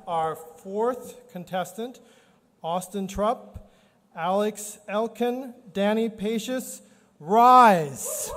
our fourth contestant, Austin Trupp, Alex Elkin, Danny Pacius, rise.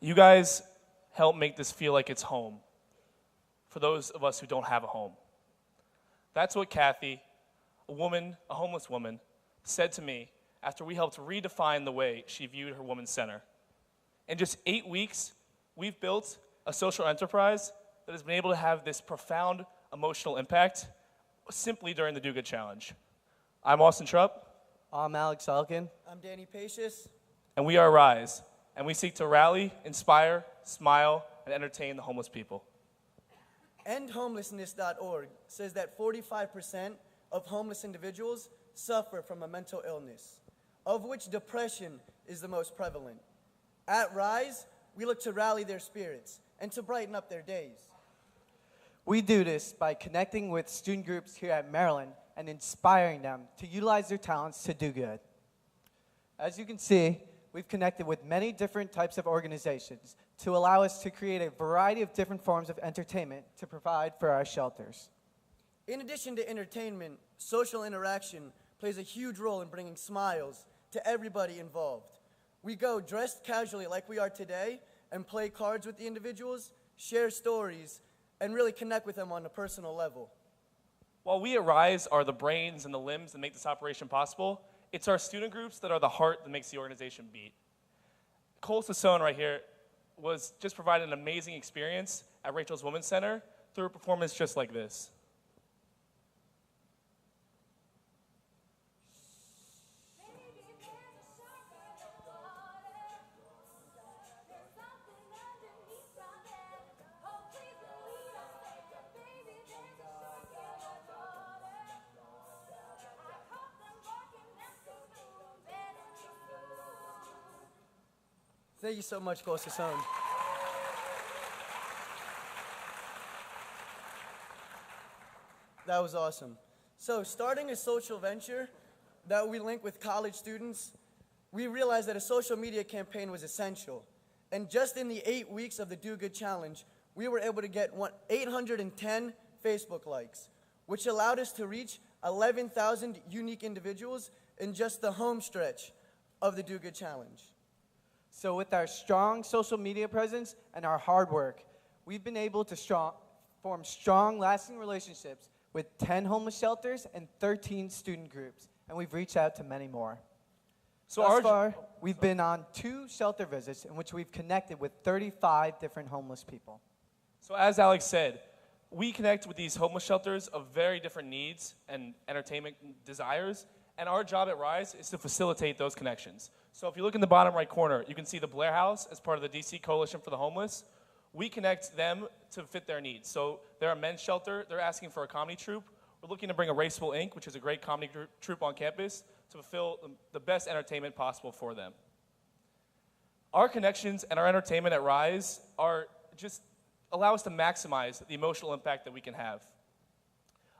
You guys help make this feel like it's home for those of us who don't have a home. That's what Kathy, a homeless woman, said to me after we helped redefine the way she viewed her Women's Center. In just 8 weeks, we've built a social enterprise that has been able to have this profound emotional impact simply during the Do Good Challenge. I'm Austin Trupp. I'm Alex Elkin. I'm Danny Pacius. And we are Rise, and we seek to rally, inspire, smile, and entertain the homeless people. EndHomelessness.org says that 45% of homeless individuals suffer from a mental illness, of which depression is the most prevalent. At Rise, we look to rally their spirits and to brighten up their days. We do this by connecting with student groups here at Maryland and inspiring them to utilize their talents to do good. As you can see, we've connected with many different types of organizations to allow us to create a variety of different forms of entertainment to provide for our shelters. In addition to entertainment, social interaction plays a huge role in bringing smiles to everybody involved. We go dressed casually like we are today and play cards with the individuals, share stories, and really connect with them on a personal level. While we at Rise are the brains and the limbs that make this operation possible, it's our student groups that are the heart that makes the organization beat. Cole Sassone right here was just provided an amazing experience at Rachel's Women's Center through a performance just like this. Thank you so much, Cole Sassone. That was awesome. So starting a social venture that we link with college students, we realized that a social media campaign was essential. And just in the 8 weeks of the Do Good Challenge, we were able to get 810 Facebook likes, which allowed us to reach 11,000 unique individuals in just the home stretch of the Do Good Challenge. So with our strong social media presence and our hard work, we've been able to form strong, lasting relationships with 10 homeless shelters and 13 student groups, and we've reached out to many more. So thus far, we've been on 2 shelter visits in which we've connected with 35 different homeless people. So as Alex said, we connect with these homeless shelters of very different needs and entertainment desires, and our job at Rise is to facilitate those connections. So if you look in the bottom right corner, you can see the Blair House as part of the DC Coalition for the Homeless. We connect them to fit their needs. So they're a men's shelter. They're asking for a comedy troupe. We're looking to bring Erasable Inc., which is a great comedy troupe on campus, to fulfill the best entertainment possible for them. Our connections and our entertainment at Rise are just allow us to maximize the emotional impact that we can have.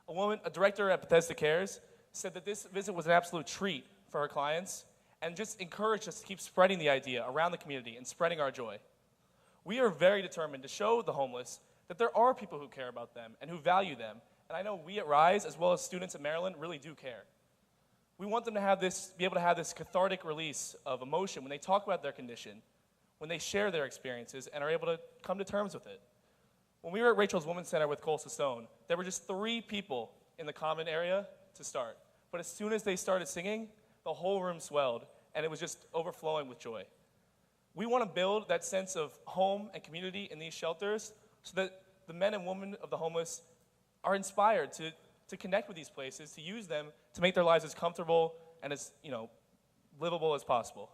A director at Bethesda Cares, said that this visit was an absolute treat for her clients and just encouraged us to keep spreading the idea around the community and spreading our joy. We are very determined to show the homeless that there are people who care about them and who value them. And I know we at Rise, as well as students at Maryland, really do care. We want them to be able to have this cathartic release of emotion when they talk about their condition, when they share their experiences and are able to come to terms with it. When we were at Rachel's Women's Center with Cole Sassone, there were just 3 people in the common area to start. But as soon as they started singing, the whole room swelled, and it was just overflowing with joy. We want to build that sense of home and community in these shelters so that the men and women of the homeless are inspired to connect with these places, to use them to make their lives as comfortable and as livable as possible.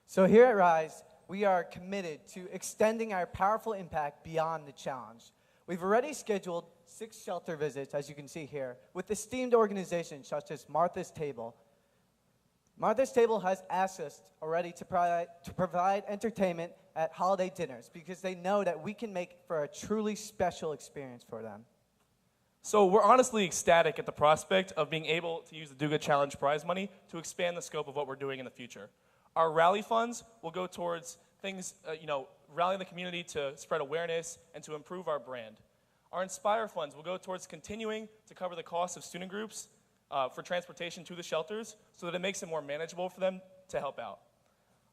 So here at Rise, we are committed to extending our powerful impact beyond the challenge. We've already scheduled 6 shelter visits, as you can see here, with esteemed organizations such as Martha's Table. Martha's Table has asked us already to provide entertainment at holiday dinners because they know that we can make for a truly special experience for them. So we're honestly ecstatic at the prospect of being able to use the Do Good Challenge prize money to expand the scope of what we're doing in the future. Our rally funds will go towards things, rallying the community to spread awareness and to improve our brand. Our Inspire funds will go towards continuing to cover the cost of student groups for transportation to the shelters so that it makes it more manageable for them to help out.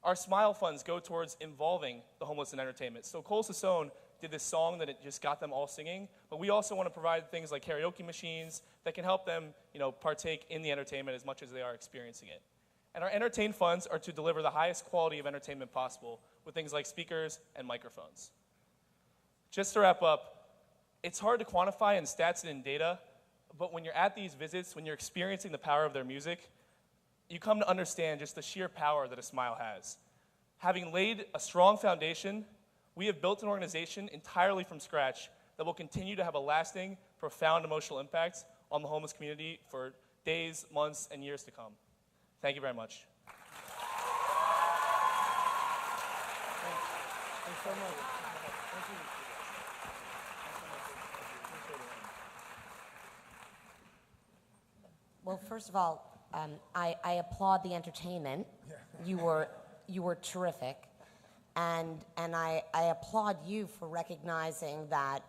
Our Smile funds go towards involving the homeless in entertainment. So Cole Sassone did this song that it just got them all singing, but we also want to provide things like karaoke machines that can help them, partake in the entertainment as much as they are experiencing it. And our Entertain funds are to deliver the highest quality of entertainment possible with things like speakers and microphones. Just to wrap up, it's hard to quantify in stats and in data, but when you're at these visits, when you're experiencing the power of their music, you come to understand just the sheer power that a smile has. Having laid a strong foundation, we have built an organization entirely from scratch that will continue to have a lasting, profound emotional impact on the homeless community for days, months, and years to come. Thank you very much. Thanks so much. Thank you. Well, first of all, I applaud the entertainment. You were terrific, and I applaud you for recognizing that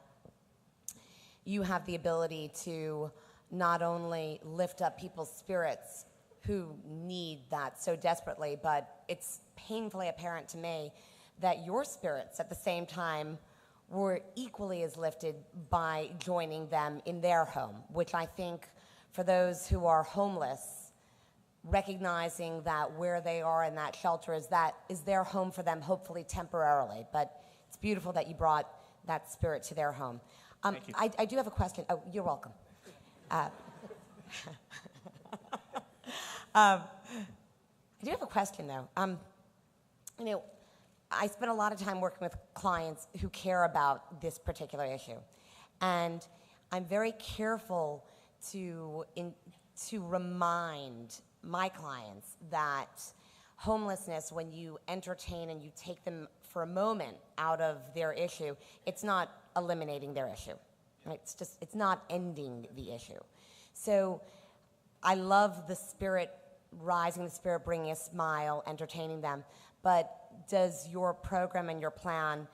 you have the ability to not only lift up people's spirits who need that so desperately, but it's painfully apparent to me that your spirits at the same time were equally as lifted by joining them in their home, which I think for those who are homeless, recognizing that where they are in that shelter is their home for them, hopefully temporarily. But it's beautiful that you brought that spirit to their home. Thank you. I do have a question. Oh, you're welcome. I do have a question, though. I spend a lot of time working with clients who care about this particular issue, and I'm very careful to remind my clients that homelessness, when you entertain and you take them for a moment out of their issue, it's not eliminating their issue. Right? It's not ending the issue. So I love the spirit rising, the spirit bringing a smile, entertaining them. But does your program and your plan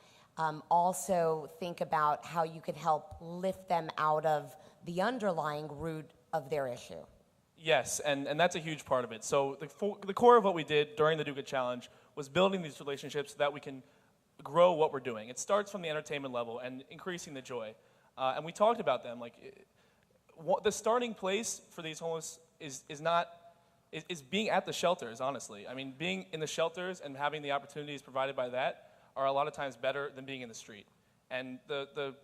also think about how you could help lift them out of the underlying root of their issue? Yes, and that's a huge part of it. So the core of what we did during the Do Good Challenge was building these relationships so that we can grow what we're doing. It starts from the entertainment level and increasing the joy. And we talked about them. The starting place for these homeless is being at the shelters, honestly. I mean, being in the shelters and having the opportunities provided by that are a lot of times better than being in the street. And the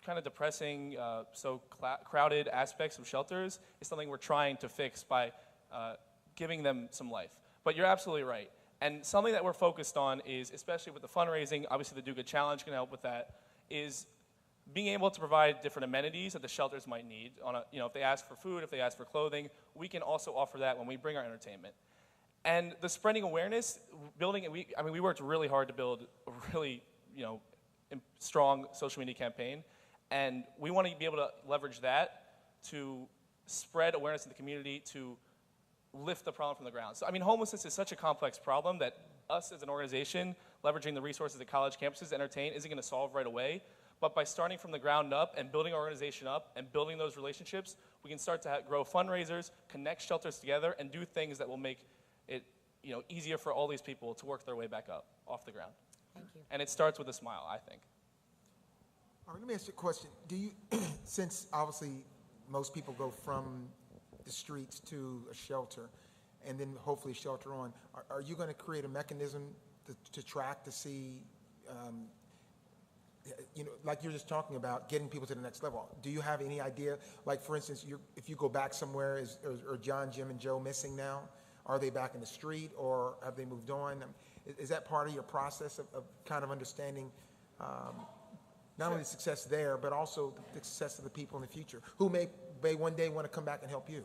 kind of depressing, crowded aspects of shelters is something we're trying to fix by giving them some life. But you're absolutely right. And something that we're focused on is, especially with the fundraising, obviously the Do Good Challenge can help with that, is being able to provide different amenities that the shelters might need. If they ask for food, if they ask for clothing, we can also offer that when we bring our entertainment. And the spreading awareness, we worked really hard to build a really, strong social media campaign. And we want to be able to leverage that to spread awareness in the community, to lift the problem from the ground. So, homelessness is such a complex problem that us as an organization, leveraging the resources at college campuses to entertain isn't going to solve right away. But by starting from the ground up and building our organization up and building those relationships, we can start to grow fundraisers, connect shelters together, and do things that will make it easier for all these people to work their way back up off the ground. Thank you. And it starts with a smile, I think. All right, let me ask you a question. Do you, since obviously most people go from the streets to a shelter and then hopefully shelter on, are you going to create a mechanism to track to see, like you're just talking about, getting people to the next level? Do you have any idea? Like, for instance, if you go back somewhere, are John, Jim, and Joe missing now? Are they back in the street, or have they moved on? Is that part of your process of kind of understanding Not only the success there, but also the success of the people in the future who may one day want to come back and help you.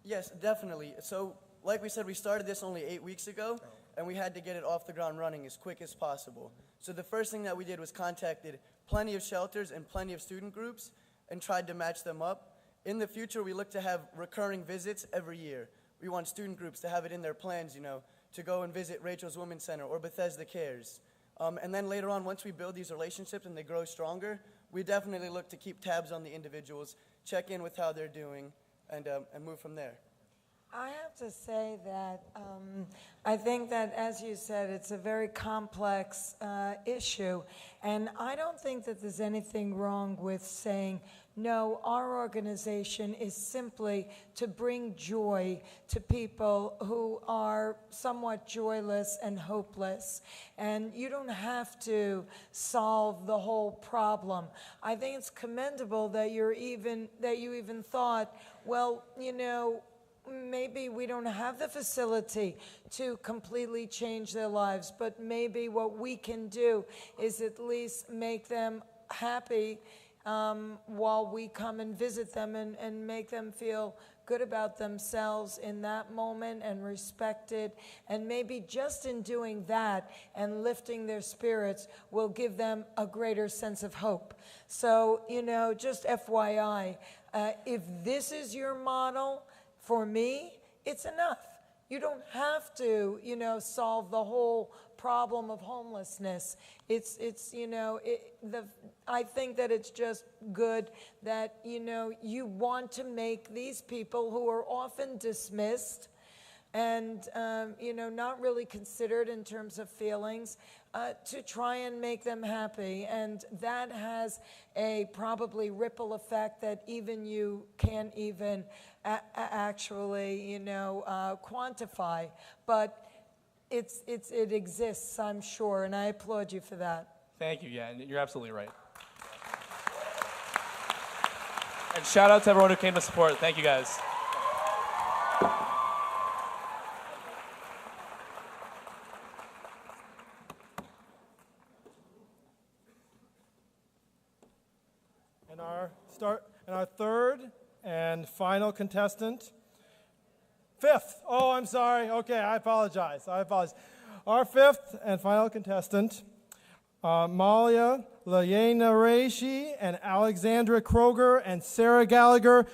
Yes, definitely. So, like we said, we started this only 8 weeks ago, and we had to get it off the ground running as quick as possible. So the first thing that we did was contacted plenty of shelters and plenty of student groups and tried to match them up. In the future, we look to have recurring visits every year. We want student groups to have it in their plans, to go and visit Rachel's Women's Center or Bethesda Cares. And then later on, once we build these relationships and they grow stronger, we definitely look to keep tabs on the individuals, check in with how they're doing, and move from there. I have to say that I think that, as you said, it's a very complex issue. And I don't think that there's anything wrong with saying, no, our organization is simply to bring joy to people who are somewhat joyless and hopeless. And you don't have to solve the whole problem. I think it's commendable that you even thought, well, maybe we don't have the facility to completely change their lives, but maybe what we can do is at least make them happy while we come and visit them and make them feel good about themselves in that moment and respected. And maybe just in doing that and lifting their spirits will give them a greater sense of hope. So, just FYI, if this is your model, for me, it's enough. You don't have to, solve the whole problem of homelessness. I think that it's just good that, you want to make these people who are often dismissed and, not really considered in terms of feelings, to try and make them happy. And that has a probably ripple effect that even you can't even actually, quantify. But it exists, I'm sure, and I applaud you for that. Thank you, yeah, and you're absolutely right. And shout out to everyone who came to support. Thank you, guys. And our third and final contestant, fifth. Oh, I'm sorry. Okay, I apologize. Our fifth and final contestant, Malia Layena Reishi and Alexandra Kroger and Sarah Gallagher.